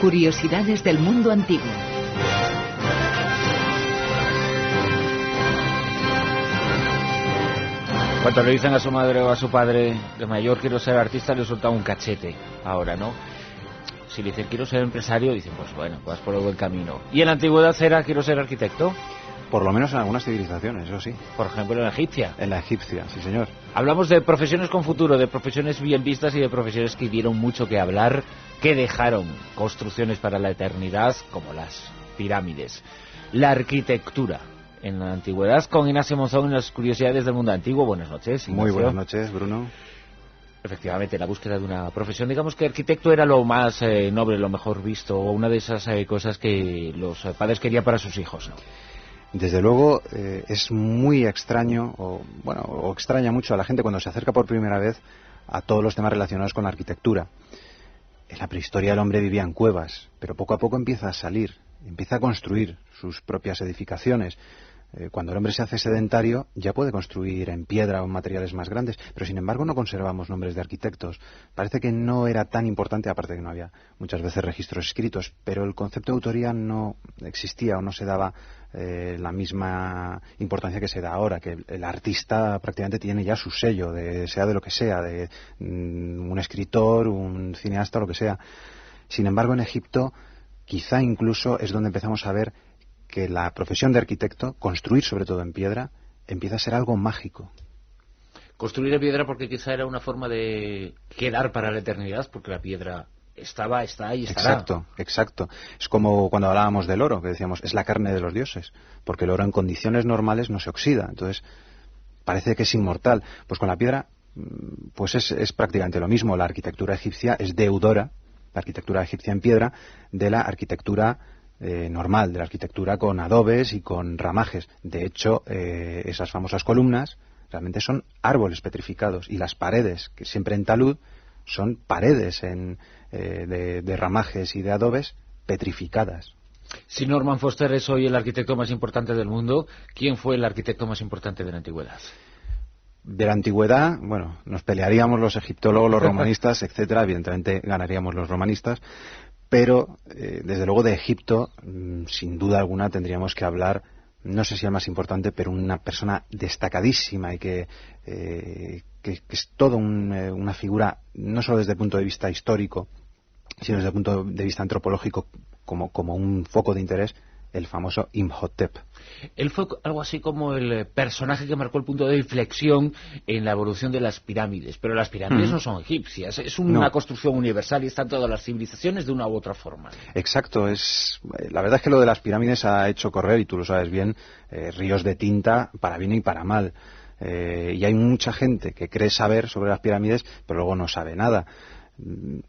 Curiosidades del mundo antiguo. Cuando le dicen a su madre o a su padre de mayor quiero ser artista, le suelta un cachete ahora, ¿no? Si le dicen quiero ser empresario, dicen pues bueno, vas por el buen camino. ¿Y en la antigüedad era quiero ser arquitecto? Por lo menos en algunas civilizaciones, eso sí. Por ejemplo en la egipcia. En la egipcia, sí señor. Hablamos de profesiones con futuro, de profesiones bien vistas y de profesiones que dieron mucho que hablar, que dejaron construcciones para la eternidad, como las pirámides. La arquitectura en la antigüedad, con Ignacio Monzón en las curiosidades del mundo antiguo. Buenas noches, Ignacio. Muy buenas noches, Bruno. Efectivamente, la búsqueda de una profesión. Digamos que arquitecto era lo más noble, lo mejor visto, o una de esas cosas que los padres querían para sus hijos, ¿no? Desde luego es muy extraño, o extraña mucho a la gente cuando se acerca por primera vez a todos los temas relacionados con la arquitectura. En la prehistoria el hombre vivía en cuevas, pero poco a poco empieza a salir, empieza a construir sus propias edificaciones. Cuando el hombre se hace sedentario ya puede construir en piedra o en materiales más grandes, pero sin embargo no conservamos nombres de arquitectos. Parece que no era tan importante, aparte de que no había muchas veces registros escritos, pero el concepto de autoría no existía o no se daba la misma importancia que se da ahora, que el artista prácticamente tiene ya su sello, sea de lo que sea, de un escritor, un cineasta, lo que sea. Sin embargo, en Egipto quizá incluso es donde empezamos a ver que la profesión de arquitecto, construir sobre todo en piedra, empieza a ser algo mágico. Construir en piedra porque quizá era una forma de quedar para la eternidad, porque la piedra está y estará. Exacto. Es como cuando hablábamos del oro, que decíamos, es la carne de los dioses, porque el oro en condiciones normales no se oxida, entonces parece que es inmortal. Pues con la piedra, pues es prácticamente lo mismo. La arquitectura egipcia es deudora, la arquitectura egipcia en piedra, de la arquitectura normal, de la arquitectura con adobes y con ramajes. De hecho, esas famosas columnas realmente son árboles petrificados, y las paredes, que siempre en talud, son paredes de ramajes y de adobes petrificadas. Si Norman Foster es hoy el arquitecto más importante del mundo, ¿quién fue el arquitecto más importante de la antigüedad? De la antigüedad, bueno, nos pelearíamos los egiptólogos, los romanistas, etcétera. Evidentemente ganaríamos los romanistas, pero desde luego de Egipto, sin duda alguna, tendríamos que hablar, no sé si el más importante, pero una persona destacadísima y que es toda una figura, no solo desde el punto de vista histórico, sino desde el punto de vista antropológico, como un foco de interés, el famoso Imhotep. Él fue algo así como el personaje que marcó el punto de inflexión en la evolución de las pirámides, pero las pirámides no son egipcias, es una construcción universal y están todas las civilizaciones de una u otra forma. Exacto, la verdad es que lo de las pirámides ha hecho correr, y tú lo sabes bien, ríos de tinta para bien y para mal. Y hay mucha gente que cree saber sobre las pirámides, pero luego no sabe nada.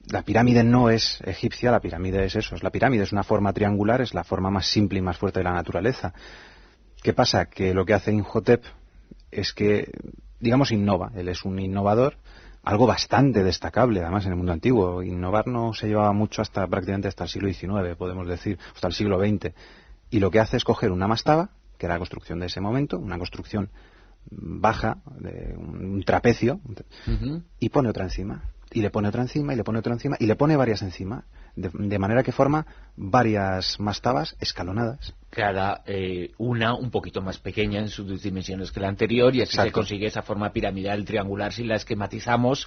La pirámide no es egipcia, la pirámide es eso, la pirámide es una forma triangular, es la forma más simple y más fuerte de la naturaleza. ¿Qué pasa? Que lo que hace Imhotep es que, digamos, innova. Él es un innovador, algo bastante destacable, además, en el mundo antiguo. Innovar no se llevaba mucho prácticamente hasta el siglo XIX, podemos decir, hasta el siglo XX. Y lo que hace es coger una mastaba, que era la construcción de ese momento, una construcción baja, de un trapecio, y pone otra encima. Y le pone otra encima, y le pone otra encima, y le pone varias encima, de manera que forma varias mastabas escalonadas. Cada una un poquito más pequeña en sus dimensiones que la anterior, y así se consigue esa forma piramidal triangular si la esquematizamos,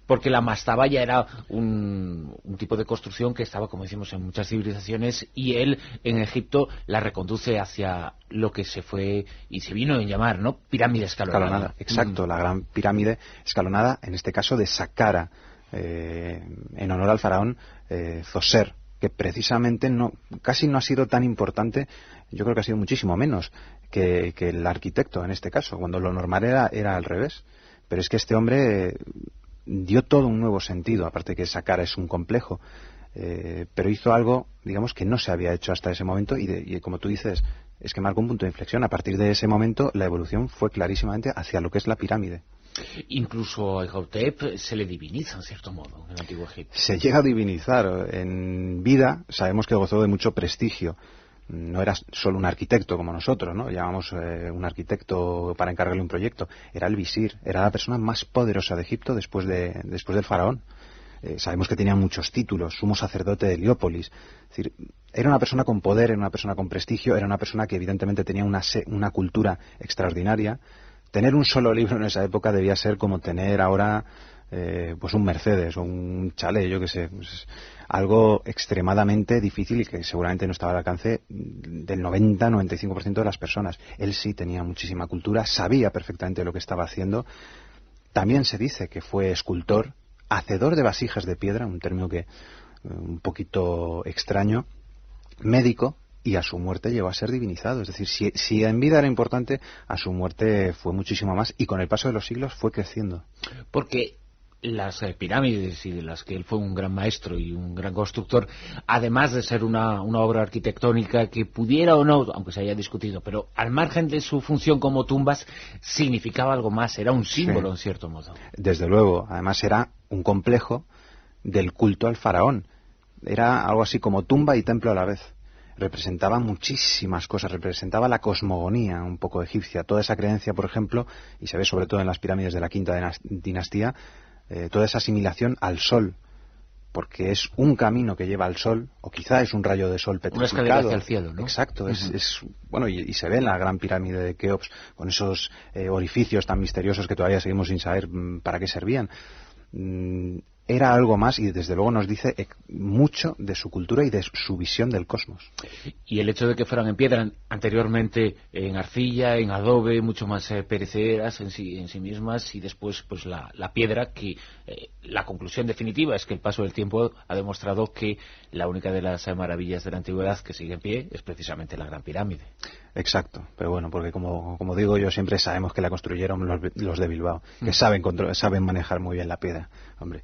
porque la mastaba ya era un tipo de construcción que estaba, como decimos, en muchas civilizaciones, y él en Egipto la reconduce hacia lo que se fue y se vino a llamar, ¿no?, pirámide escalonada. Exacto, la gran pirámide escalonada, en este caso de Saqqara, en honor al faraón Zoser, que precisamente casi no ha sido tan importante, yo creo que ha sido muchísimo menos que el arquitecto en este caso, cuando lo normal era al revés. Pero es que este hombre dio todo un nuevo sentido, aparte que Saqqara es un complejo, pero hizo algo, digamos, que no se había hecho hasta ese momento, y como tú dices, es que marcó un punto de inflexión. A partir de ese momento la evolución fue clarísimamente hacia lo que es la pirámide. Incluso a Imhotep se le diviniza en cierto modo en el antiguo Egipto. Se llega a divinizar. En vida sabemos que gozó de mucho prestigio. No era solo un arquitecto como nosotros, ¿no? Llamamos un arquitecto para encargarle un proyecto. Era el visir, era la persona más poderosa de Egipto después del faraón. Sabemos que tenía muchos títulos, sumo sacerdote de Heliópolis. Es decir, era una persona con poder, era una persona con prestigio, era una persona que evidentemente tenía una cultura extraordinaria. Tener un solo libro en esa época debía ser como tener ahora pues un Mercedes o un chalet, yo qué sé. Pues algo extremadamente difícil y que seguramente no estaba al alcance del 90-95% de las personas. Él sí tenía muchísima cultura, sabía perfectamente lo que estaba haciendo. También se dice que fue escultor, hacedor de vasijas de piedra, un término que un poquito extraño, médico, y a su muerte llegó a ser divinizado. Es decir, si en vida era importante, a su muerte fue muchísimo más, y con el paso de los siglos fue creciendo. Porque las pirámides, y de las que él fue un gran maestro y un gran constructor, además de ser una obra arquitectónica que pudiera o no, aunque se haya discutido, pero al margen de su función como tumbas, significaba algo más, era un símbolo, sí, en cierto modo. Desde luego, además era un complejo del culto al faraón. Era algo así como tumba y templo a la vez. Representaba muchísimas cosas, representaba la cosmogonía un poco egipcia, toda esa creencia, por ejemplo, y se ve sobre todo en las pirámides de la quinta dinastía, toda esa asimilación al sol, porque es un camino que lleva al sol, o quizá es un rayo de sol petrificado. Una escalera hacia el cielo, ¿no? Exacto, bueno, y se ve en la gran pirámide de Keops, con esos orificios tan misteriosos que todavía seguimos sin saber para qué servían. Era algo más, y desde luego nos dice mucho de su cultura y de su visión del cosmos. Y el hecho de que fueran en piedra, anteriormente en arcilla, en adobe, mucho más perecederas en sí mismas, y después pues la piedra, que la conclusión definitiva es que el paso del tiempo ha demostrado que la única de las maravillas de la antigüedad que sigue en pie es precisamente la Gran Pirámide. Exacto, pero bueno, porque como digo yo, siempre sabemos que la construyeron los de Bilbao, que saben manejar muy bien la piedra, hombre.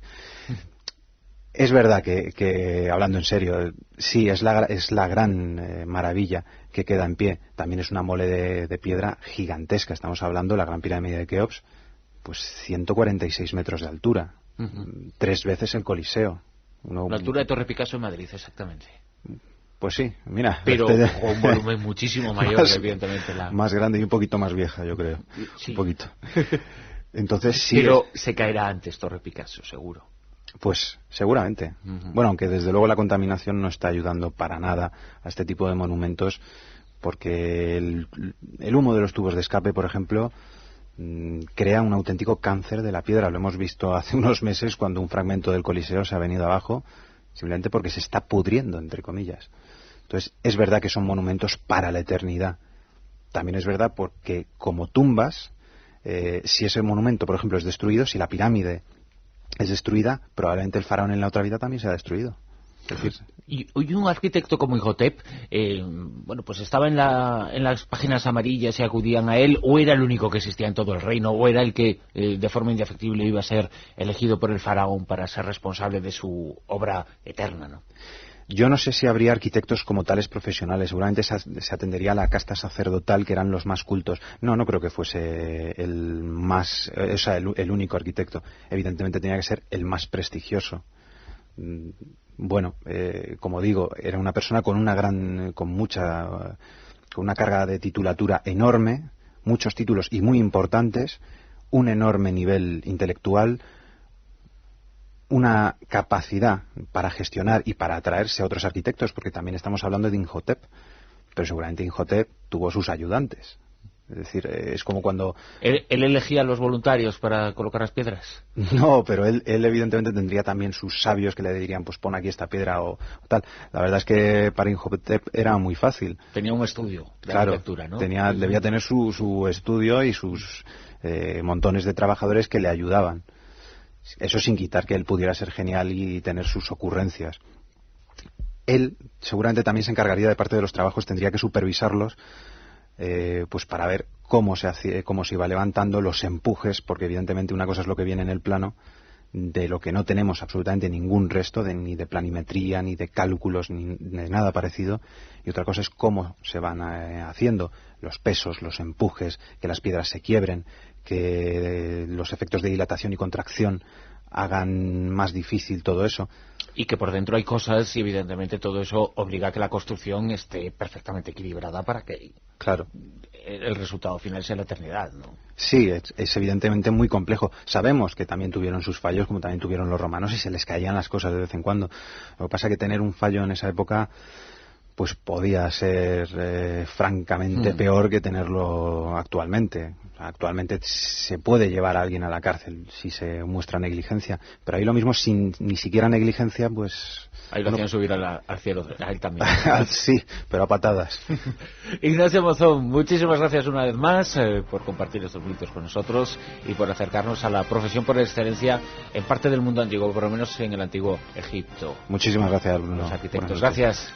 Es verdad que hablando en serio, sí, es la gran maravilla que queda en pie. También es una mole de piedra gigantesca. Estamos hablando de la Gran Pirámide de Keops, pues 146 metros de altura, 3 veces el Coliseo. La altura de Torre Picasso en Madrid, exactamente. Pues sí, mira. Pero con un volumen muchísimo mayor, evidentemente. Más grande y un poquito más vieja, yo creo. Sí. Un poquito. Entonces sí. Pero se caerá antes Torre Picasso, seguro. Pues seguramente. Bueno, aunque desde luego la contaminación no está ayudando para nada a este tipo de monumentos, porque el humo de los tubos de escape, por ejemplo, crea un auténtico cáncer de la piedra. Lo hemos visto hace unos meses cuando un fragmento del Coliseo se ha venido abajo, simplemente porque se está pudriendo, entre comillas. Entonces, es verdad que son monumentos para la eternidad. También es verdad porque, como tumbas, si ese monumento, por ejemplo, es destruido, si la pirámide es destruida, probablemente el faraón en la otra vida también sea destruido. Es decir, y un arquitecto como Imhotep, bueno, pues estaba en las páginas amarillas y acudían a él, o era el único que existía en todo el reino, o era el que de forma indefectible iba a ser elegido por el faraón para ser responsable de su obra eterna, ¿no? Yo no sé si habría arquitectos como tales profesionales. Seguramente se atendería a la casta sacerdotal, que eran los más cultos. No creo que fuese el único arquitecto. Evidentemente tenía que ser el más prestigioso. Bueno, como digo, era una persona con una carga de titulatura enorme, muchos títulos y muy importantes, un enorme nivel intelectual, una capacidad para gestionar y para atraerse a otros arquitectos, porque también estamos hablando de Imhotep, pero seguramente Imhotep tuvo sus ayudantes. Es decir, es como cuando... ¿Él elegía a los voluntarios para colocar las piedras? No, pero él evidentemente tendría también sus sabios que le dirían, pues pon aquí esta piedra o tal. La verdad es que para Imhotep era muy fácil. Tenía un estudio de arquitectura, ¿no? Debía tener su estudio y sus montones de trabajadores que le ayudaban. Eso sin quitar que él pudiera ser genial y tener sus ocurrencias. Él seguramente también se encargaría de parte de los trabajos, tendría que supervisarlos, pues para ver cómo se iba levantando, los empujes, porque evidentemente una cosa es lo que viene en el plano, de lo que no tenemos absolutamente ningún resto, ni de planimetría, ni de cálculos, ni de nada parecido, y otra cosa es cómo se van haciendo los pesos, los empujes, que las piedras se quiebren, que los efectos de dilatación y contracción hagan más difícil todo eso. Y que por dentro hay cosas, y evidentemente todo eso obliga a que la construcción esté perfectamente equilibrada para que claro, el resultado final sea la eternidad, ¿no? Sí, es evidentemente muy complejo. Sabemos que también tuvieron sus fallos, como también tuvieron los romanos, y se les caían las cosas de vez en cuando. Lo que pasa es que tener un fallo en esa época pues podía ser francamente peor que tenerlo actualmente. Actualmente se puede llevar a alguien a la cárcel si se muestra negligencia, pero ahí lo mismo, sin ni siquiera negligencia, pues... Ahí lo hacían subir al cielo, a él también. Sí, pero a patadas. Ignacio Monzón, muchísimas gracias una vez más por compartir estos minutos con nosotros y por acercarnos a la profesión por excelencia en parte del mundo antiguo, por lo menos en el antiguo Egipto. Muchísimas gracias, Bruno. Los arquitectos, gracias.